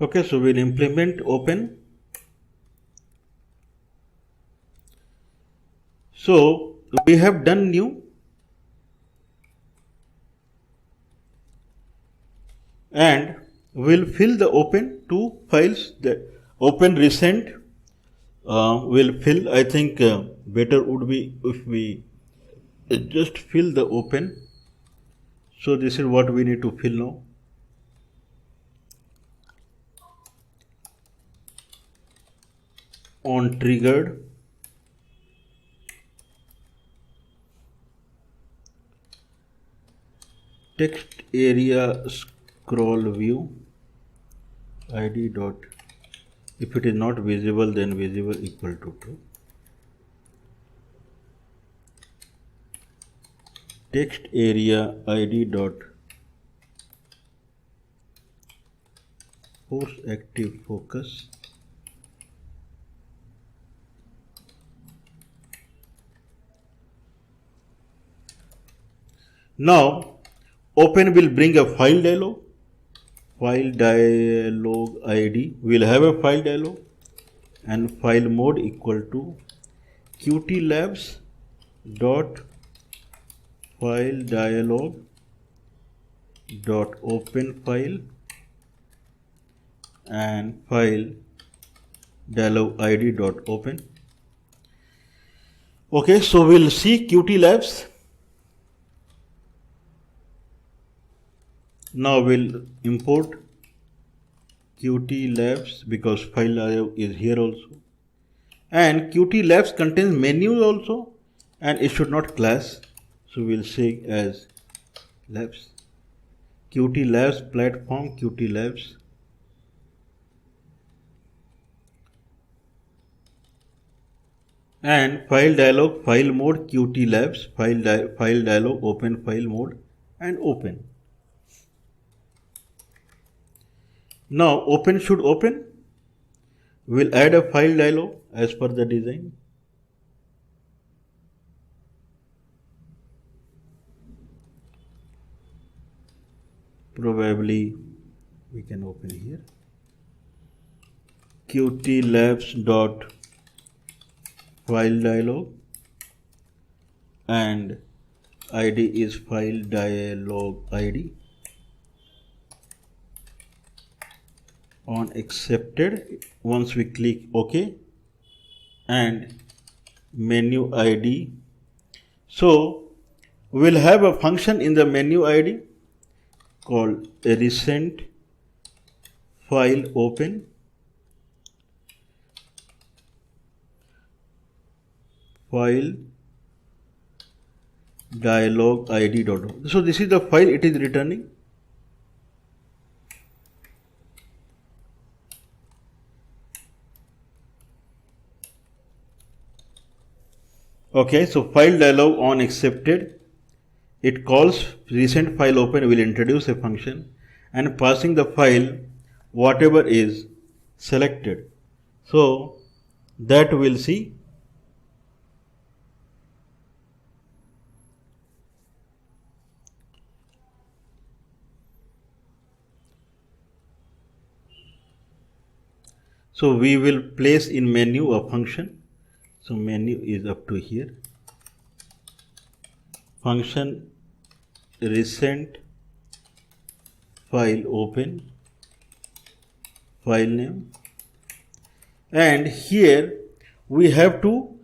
Okay, so we'll implement open. So we have done new and we'll fill the open two files. The open recent will fill. I think better would be if we just fill the open. So this is what we need to fill now. On triggered, text area scroll view id dot, if it is not visible then visible equal to true. Text area id dot force active focus now. Open will bring a file dialog. File dialog ID will have a file dialog and file mode equal to qt labs dot file dialog dot open file and file dialog ID dot open. Okay, so we'll see qt labs. Now we'll import qt labs because file dialog is here also, and qt labs contains menus also and it should not clash, so we'll say as labs, qt labs platform qt labs, and file dialog file mode qt labs file dialog open file mode and open. Now open should open. We'll add a file dialog as per the design. Probably we can open here. qt labs dot file dialog and ID is file dialog ID. On accepted, once we click OK, and menu ID. So we'll have a function in the menu ID called a recent file open file dialog ID dot. So this is the file it is returning. Okay, so file dialog on accepted, it calls recent file open, will introduce a function and passing the file whatever is selected. So that we'll see. So we will place in menu a function. So menu is up to here. Function recent file open file name, and here we have to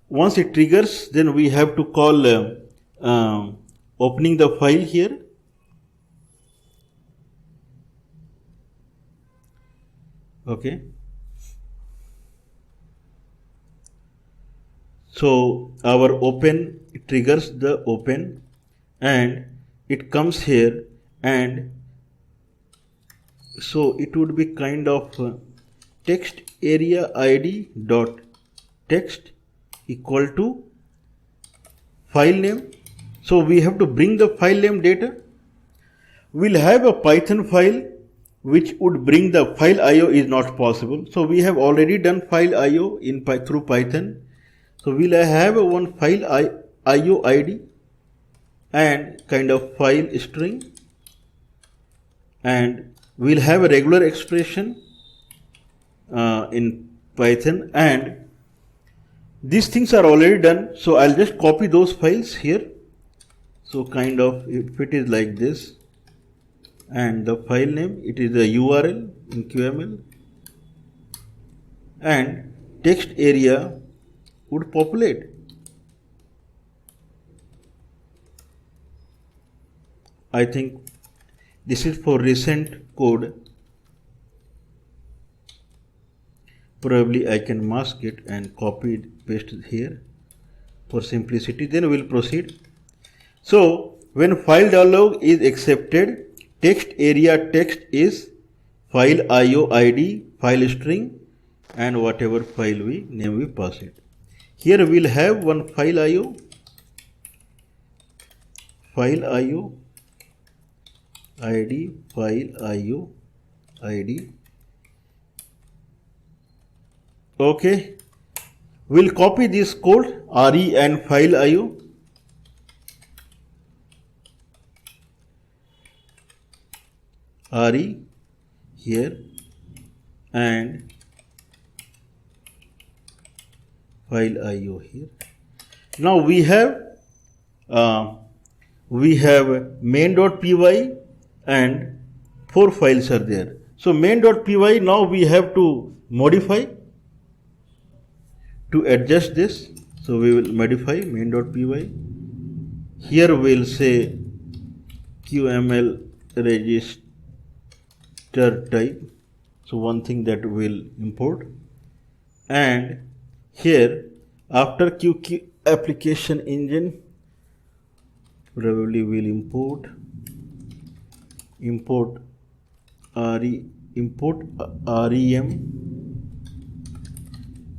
once it triggers, then we have to call opening the file here. Okay. So our open triggers the open and it comes here, and so it would be kind of text area ID dot text equal to file name. So we have to bring the file name data. We'll have a Python file which would bring the file IO is not possible. So we have already done file IO through Python. So we'll have one file IO ID and kind of file string and we'll have a regular expression in Python, and these things are already done, so I'll just copy those files here. So kind of, if it is like this, and the file name, it is the URL in QML, and text area would populate. I think this is for recent code. Probably I can mask it and copy it, paste it here for simplicity. Then we'll proceed. So when file dialog is accepted, text area text is file IO ID, file string, and whatever file we name we pass it. Here we'll have one file IO ID, file IO ID. Okay, we'll copy this code RE and file IO. RE here and file IO here. Now we have main.py and 4 files are there. So main.py now we have to modify to adjust this. So we will modify main.py. Here we will say QML register type. So one thing that will import, and here after QQ application engine probably will import REM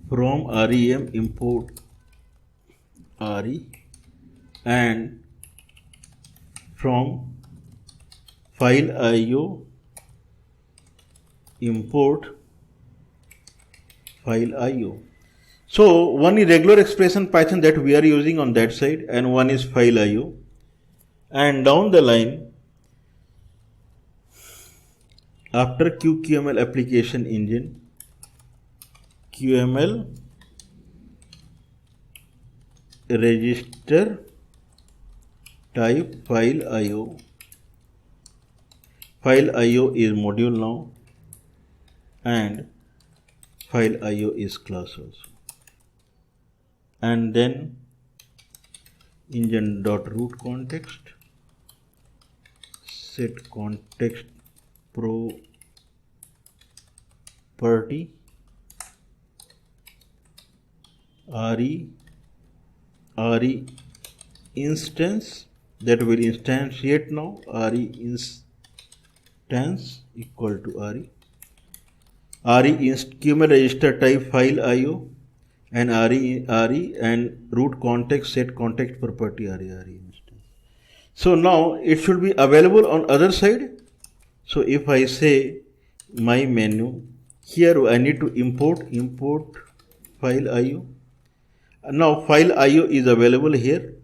from REM import RE, and from file IO import file IO. So one is regular expression Python that we are using on that side, and one is file IO. And down the line, after QML application engine, QML register type file IO. File IO is module now, and file IO is class also. And then engine.root context, set context property RE instance, that will instantiate now, RE instance equal to RE QML register type file IO, and RE and root context set context property RE instance. So now it should be available on other side. So if I say my menu, here I need to import file IO. Now file IO is available here,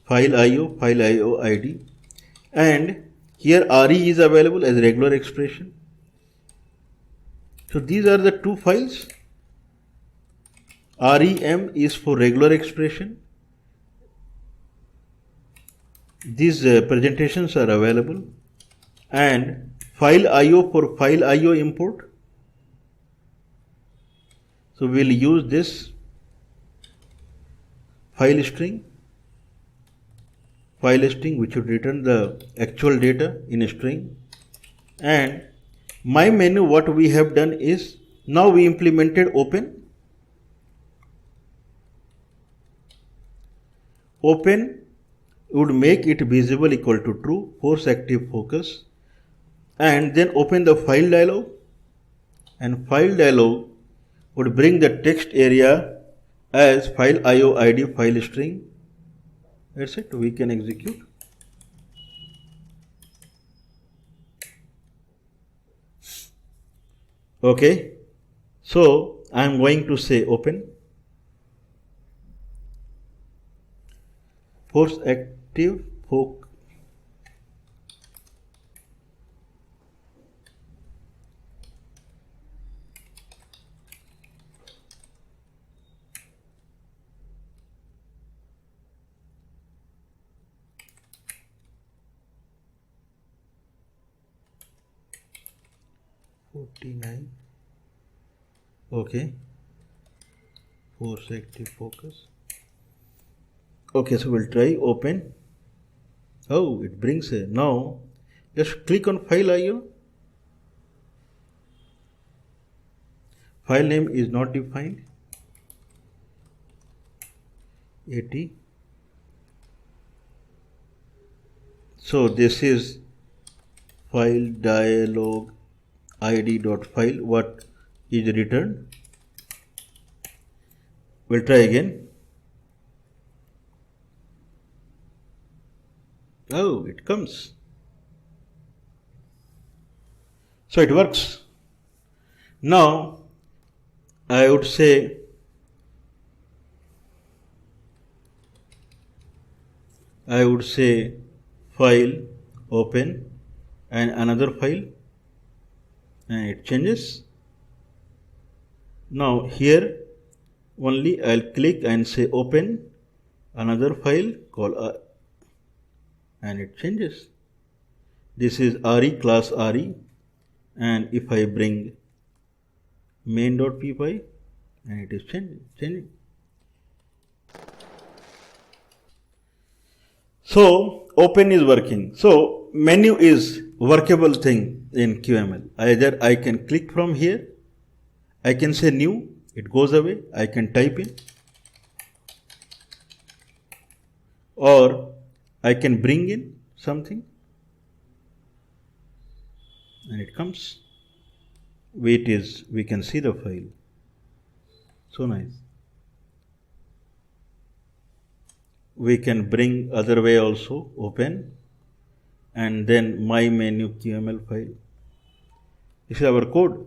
file IO ID, and here RE is available as regular expression. So these are the two files. REM is for regular expression. These presentations are available, and file IO for file IO import. So we'll use this file string which would return the actual data in a string. And my menu, what we have done is, now we implemented open would make it visible equal to true, force active focus, and then open the file dialog, and file dialog would bring the text area as file IO ID file string. That's it, we can execute. Okay, so I am going to say open, force active focus, 49. Okay. Force active focus. Okay, so we'll try open. Oh, it brings a. Now, just click on file IO. File name is not defined. 80. So this is file dialog id.file. What is returned? We'll try again. Oh, it comes. So it works. Now I would say file open and another file, and it changes. Now here only I'll click and say open another file called and it changes. This is RE, class RE, and if I bring main.py, and it is changing. So open is working. So menu is workable thing in QML. Either I can click from here, I can say new, it goes away, I can type in, or I can bring in something and it comes. We can see the file. So nice. We can bring other way also, open, and then my menu QML file. This is our code.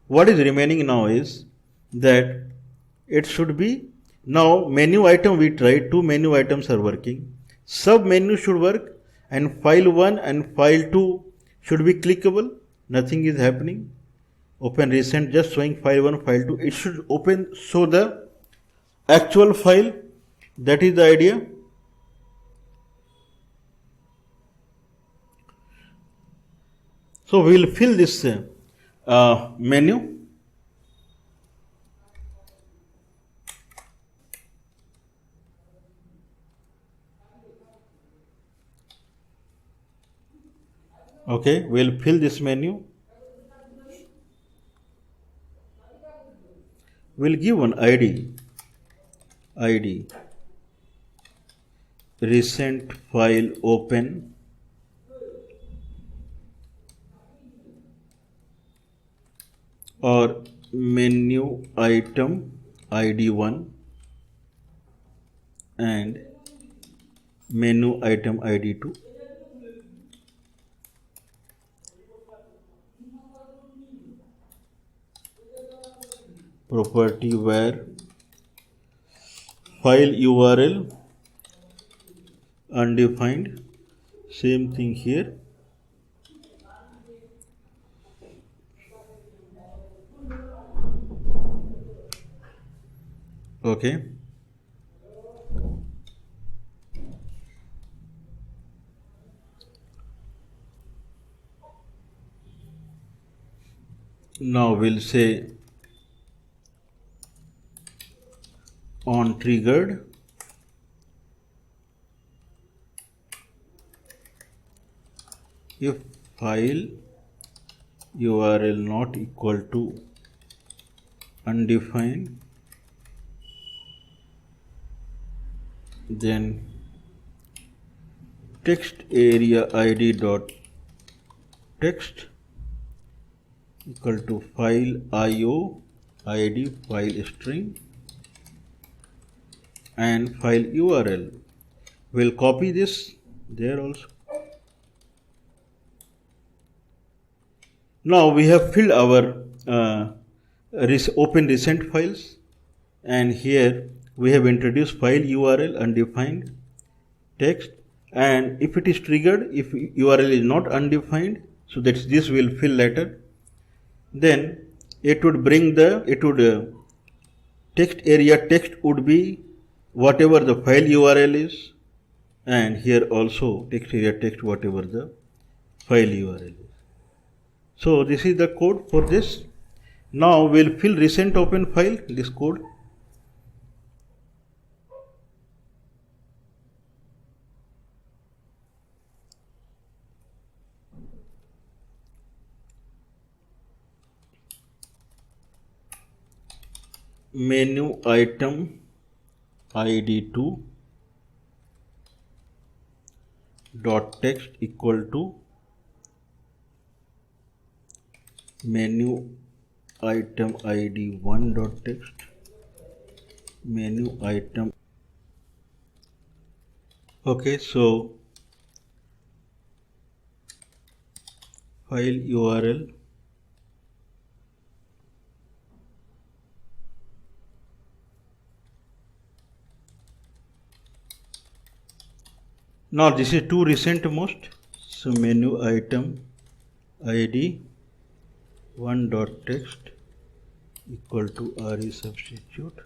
What is remaining now is that it should be, now menu item we tried, 2 menu items are working. Sub menu should work, and file 1 and file 2 should be clickable. Nothing is happening. Open recent, just showing file 1, file 2. It should open, show the actual file. That is the idea. So we will fill this menu. Okay, we will fill this menu. We will give one ID, recent file open, or menu item ID1 and menu item ID2. Property where file URL undefined, same thing here. Okay. Now we'll say on triggered, if file URL not equal to undefined, then text area ID dot text equal to file IO ID file string and file URL. We'll copy this there also. Now we have filled our open recent files, and here we have introduced file URL undefined text, and if it is triggered, if URL is not undefined, so that this will fill later, then it would bring text area text would be whatever the file URL is, and here also text area text whatever the file URL. So this is the code for this. Now we'll fill recent open file, this code. Menu item id2 dot text equal to menu item id1 dot text menu item. Okay, so file URL now this is to recent most, so menu item id 1 dot text equal to re substitute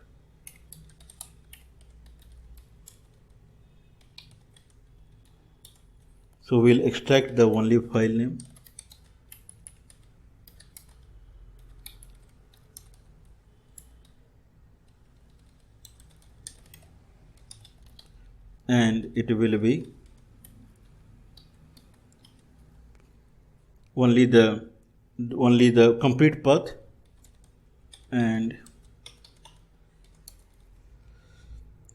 so we'll extract the only file name and it will be only the complete path, and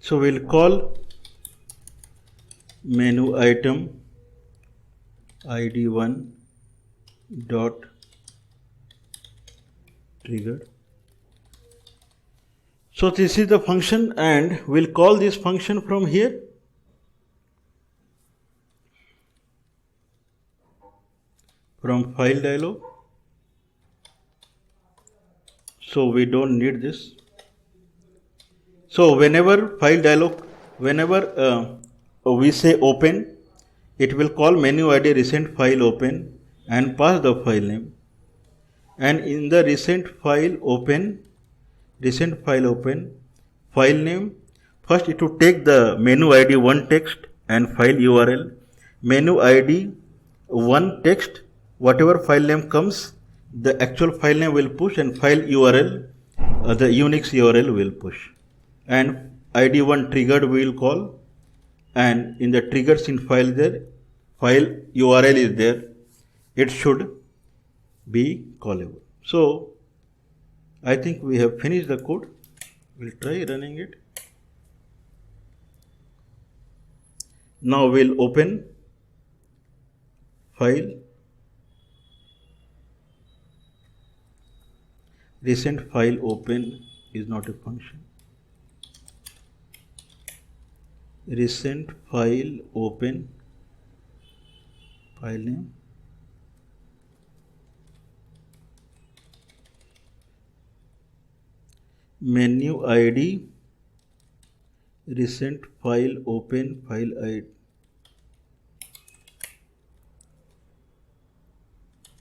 so we'll call menu item id1 dot triggered. So this is the function, and we'll call this function from here. From file dialog. So we don't need this. So whenever file dialog, whenever we say open, it will call menu id recent file open and pass the file name. And in the recent file open, file name, first it will take the menu id 1 text and file URL. Menu id 1 text, whatever file name comes, the actual file name will push, and file URL, the Unix URL will push. And id1 triggered we will call, and in the triggers in file there, file URL is there, it should be callable. So I think we have finished the code. We'll try running it. Now we'll open file. Recent file open is not a function. Recent file open, file name, menu id recent file open, file id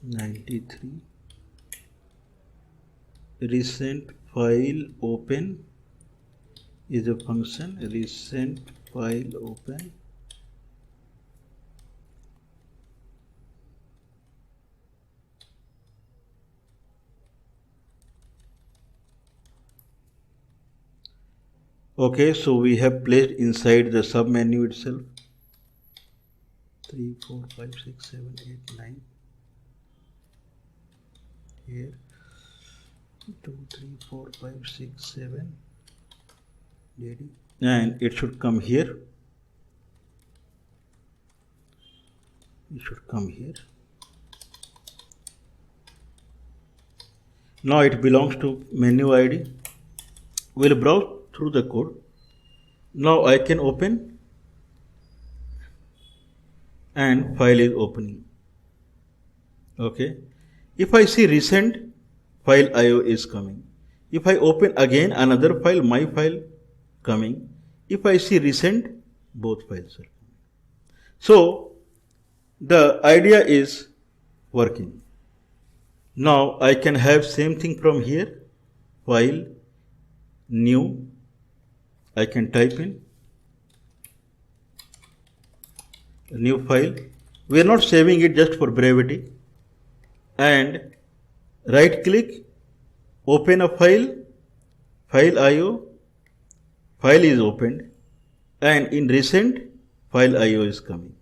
93. Recent file open is a function. Recent file open okay, so we have placed inside the sub menu itself 3 4 5 6 7 8 9 here 2 3 4 5 6 7 ready, and it should come here. It should come here. Now it belongs to menu ID. We'll browse through the code. Now I can open, and file is opening. Okay. If I see recent, file IO is coming. If I open again another file, my file coming. If I see recent, both files are coming. So the idea is working. Now I can have same thing from here, file, new, I can type in a new file, We are not saving it just for brevity. And right click, open a file, file IO, file is opened, and in recent, file IO is coming.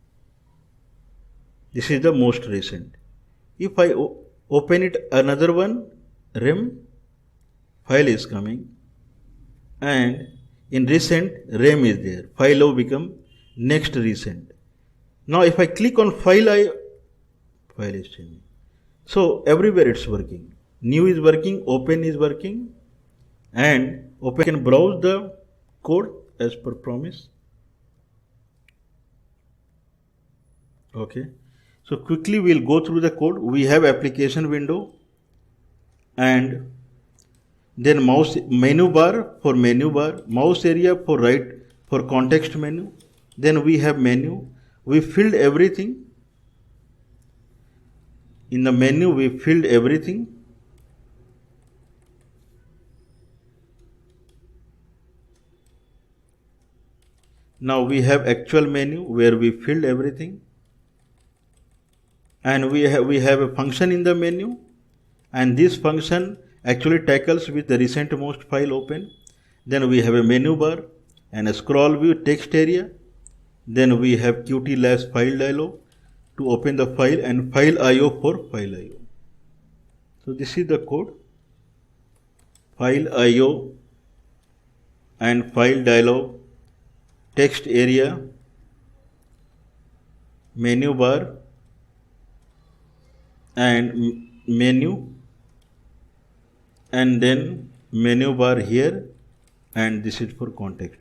This is the most recent. If I open it another one, REM, file is coming, and in recent, REM is there. File O become next recent. Now if I click on file IO, file is changing. So everywhere it's working. New is working, open is working, and open can browse the code as per promise. Okay. So quickly we'll go through the code. We have application window, and then mouse menu bar for menu bar, mouse area for right for context menu. Then we have menu. We filled everything. In the menu we filled everything. Now we have actual menu where we filled everything. And we have a function in the menu, and this function actually tackles with the recent most file open. Then we have a menu bar and a scroll view text area. Then we have Qt file dialog to open the file, and file IO for file IO. So this is the code. File IO and file dialog, text area, menu bar, and menu, and then menu bar here, and this is for context.